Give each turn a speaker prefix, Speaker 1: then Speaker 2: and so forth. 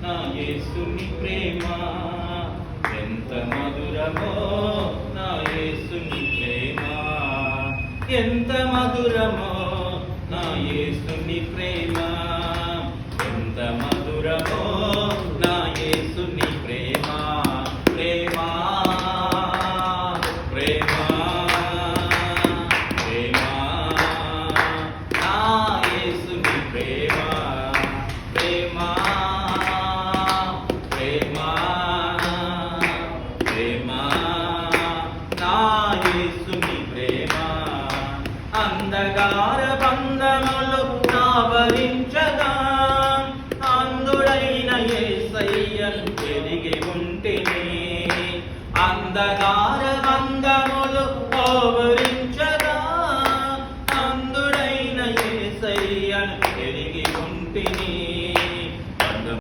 Speaker 1: నా యేసుని ప్రేమ ఎంత మధురమో, నా యేసుని ప్రేమ ఎంత మధురమో, నా యేసుని ప్రేమ ఎంత మధురమో, నా యేసుని ప్రేమ ప్రేమ ప్రేమ ప్రేమ నా యేసుని ప్రేమ ప్రేమ ప్రేమ ప్రేమ నా యేసుని ప్రేమ అంధకార బంధములు ఆవరించగా అందుడైన యేసయ్యను ఎరిగి ఉంటిని అంధకార